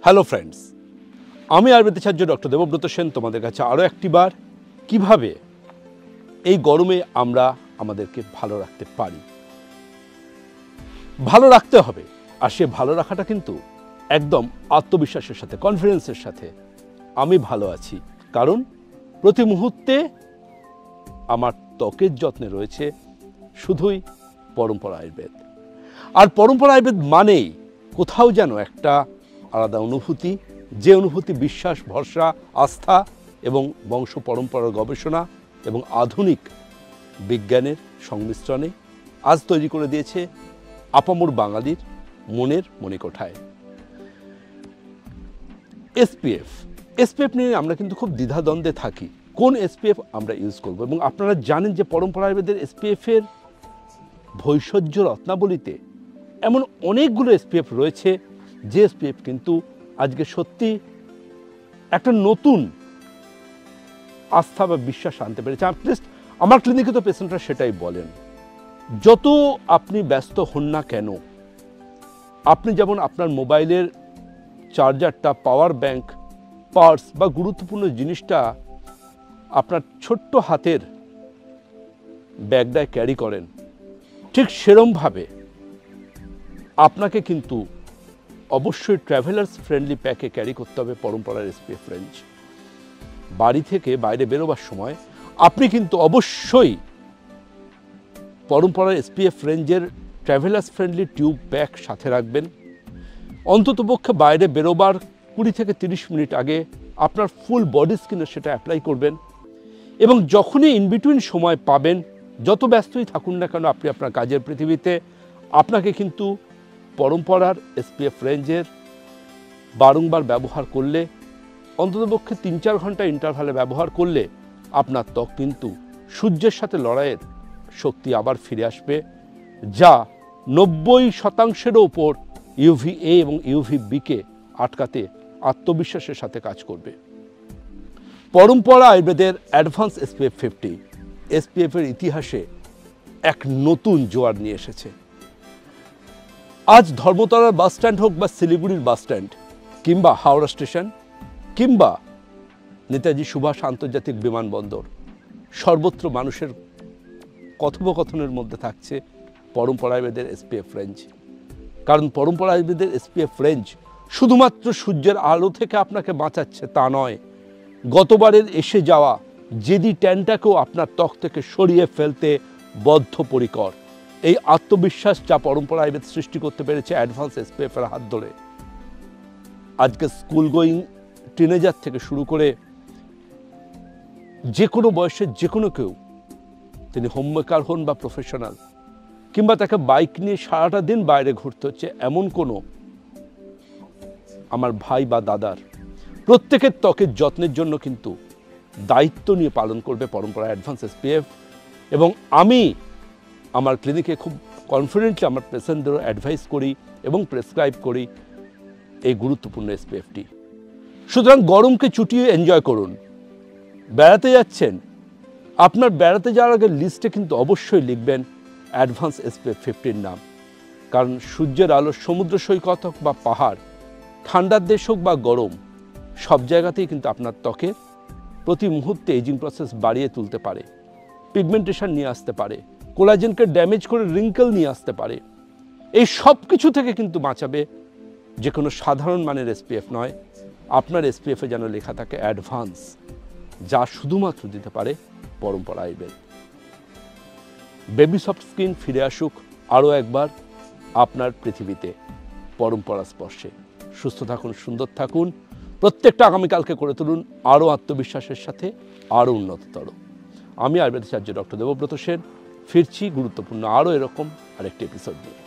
Hello friends, আমি আয়ুর্বেদাচার্য doctor Debabrata Sen তোমাদের কাছে আরও একটিবার কিভাবে এই গরমে আমরা আমাদেরকে ভালো রাখতে পারি। ভালো রাখতে হবে, আর সে ভালো রাখাটা কিন্তু একদম আত্মবিশ্বাসের সাথে, কনফিডেন্সের সাথে। আমি ভালো আছি কারণ প্রতি মুহূর্তে আমার ত্বকের যত্নে রয়েছে শুধুই পরম্পরা আয়ুর্বেদ। আর পরম্পরা আয়ুর্বেদ মানেই কোথাও যেন একটা আলাদা অনুভূতি, যে অনুভূতি বিশ্বাস, ভরসা, আস্থা এবং বংশ পরম্পরার গবেষণা এবং আধুনিক বিজ্ঞানের সংমিশ্রণে আজ তৈরি করে দিয়েছে আপামর বাঙালির মনের মণিকোঠায়। এসপিএফ নিয়ে আমরা কিন্তু খুব দ্বিধাদ্বন্দ্বে থাকি, কোন এসপিএফ আমরা ইউজ করব। এবং আপনারা জানেন যে পরম্পরা আয়ুর্বেদের এসপিএফের ভৈষজ্য রত্নাবলীতে এমন অনেকগুলো এসপিএফ রয়েছে যে এসপিএফ কিন্তু আজকে সত্যি একটা নতুন আস্থা বা বিশ্বাস আনতে পেরেছে। অ্যাটলিস্ট আমার ক্লিনিকে তো পেশেন্টরা সেটাই বলেন। যত আপনি ব্যস্ত হন না কেন, আপনি যেমন আপনার মোবাইলের চার্জারটা, পাওয়ার ব্যাংক, পার্স বা গুরুত্বপূর্ণ জিনিসটা আপনার ছোট্ট হাতের ব্যাগটায় ক্যারি করেন, ঠিক সেরমভাবে আপনাকে কিন্তু অবশ্যই ট্রাভেলার্স ফ্রেন্ডলি প্যাকে ক্যারি করতে হবে পরম্পরার এসপিএফ রেঞ্জ। বাড়ি থেকে বাইরে বেরোবার সময় আপনি কিন্তু অবশ্যই পরম্পরার এসপিএফ রেঞ্জের ট্রাভেলার্স ফ্রেন্ডলি টিউব প্যাক সাথে রাখবেন। অন্ততপক্ষে বাইরে বেরোবার 20 থেকে 30 মিনিট আগে আপনার ফুল বডি স্কিনে সেটা অ্যাপ্লাই করবেন। এবং যখনই ইনবিটুইন সময় পাবেন, যত ব্যস্তই থাকুন না কেন আপনি আপনার কাজের পৃথিবীতে, আপনাকে কিন্তু পরম্পরার এসপিএফ রেঞ্জের বারংবার ব্যবহার করলে, অন্ততপক্ষে 3-4 ঘন্টা ইন্টারভালে ব্যবহার করলে আপনার ত্বক কিন্তু সূর্যের সাথে লড়াইয়ের শক্তি আবার ফিরে আসবে, যা 90% ওপর ইউভিএ এবং ইউভিবিকে আটকাতে আত্মবিশ্বাসের সাথে কাজ করবে। পরম্পরা আয়ুর্বেদের অ্যাডভান্স এসপিএফ 50 এসপিএফের ইতিহাসে এক নতুন জোয়ার নিয়ে এসেছে। আজ ধর্মতলার বাস স্ট্যান্ড হোক বা শিলিগুড়ির বাস স্ট্যান্ড, কিংবা হাওড়া স্টেশন, কিংবা নেতাজি সুভাষ আন্তর্জাতিক বিমানবন্দর, সর্বত্র মানুষের কথোপকথনের মধ্যে থাকছে পরম্পরা আয়ুর্বেদের এসপিএফ রেঞ্জ। কারণ পরম্পরা আয়ুর্বেদের এসপিএফ রেঞ্জ শুধুমাত্র সূর্যের আলো থেকে আপনাকে বাঁচাচ্ছে তা নয়, গতবারের এসে যাওয়া জেদি ট্যানটাকেও আপনার ত্বক থেকে সরিয়ে ফেলতে বদ্ধপরিকর। এই আত্মবিশ্বাস যা পরম্পরা আয়ুর্বেদ সৃষ্টি করতে পেরেছে অ্যাডভান্স এসপিএফের হাত ধরে, আজকে স্কুল গোয়িং টিনেজার থেকে শুরু করে যে কোনো বয়সের যে কোনো কেউ, তিনি হোমমেকার হন বা প্রফেশনাল, কিংবা তাকে বাইক নিয়ে সারাটা দিন বাইরে ঘুরতে হচ্ছে, এমন কোনো আমার ভাই বা দাদার, প্রত্যেকের ত্বকের যত্নের জন্য কিন্তু দায়িত্ব নিয়ে পালন করবে পরম্পরা অ্যাডভান্স এসপিএফ। এবং আমি আমার ক্লিনিকে খুব কনফিডেন্টলি আমার পেশেন্টদেরও অ্যাডভাইস করি এবং প্রেসক্রাইব করি এই গুরুত্বপূর্ণ এসপিএফটি। সুতরাং গরমকে চুটিয়ে এনজয় করুন। বেড়াতে যাচ্ছেন, আপনার বেড়াতে যাওয়ার আগে লিস্টে কিন্তু অবশ্যই লিখবেন অ্যাডভান্স এসপিএফ 50 নাম। কারণ সূর্যের আলো সমুদ্র সৈকত হোক বা পাহাড়, ঠান্ডার দেশ হোক বা গরম, সব জায়গাতেই কিন্তু আপনার ত্বকের প্রতি মুহূর্তে এজিং প্রসেস বাড়িয়ে তুলতে পারে, পিগমেন্টেশন নিয়ে আসতে পারে, কোলাজেনকে ড্যামেজ করে রিঙ্কেল নিয়ে আসতে পারে। এই সব কিছু থেকে কিন্তু বাঁচাবে যে কোনো সাধারণ মানের এসপিএফ নয়, আপনার এসপিএফে যেন লেখা থাকে অ্যাডভান্স, যা শুধুমাত্র দিতে পারে পরম্পরা আয়ুর্বেদ। বেবি সফট স্কিন ফিরে আসুক আরও একবার আপনার পৃথিবীতে পরম্পরা স্পর্শে। সুস্থ থাকুন, সুন্দর থাকুন, প্রত্যেকটা আগামীকালকে করে তুলুন আরও আত্মবিশ্বাসের সাথে, আরও উন্নততর। আমি আয়ুর্বেদাচার্য ডক্টর দেবব্রত সেন ফিরছি গুরুত্বপূর্ণ আরও এরকম আরেকটি এপিসোড নিয়ে।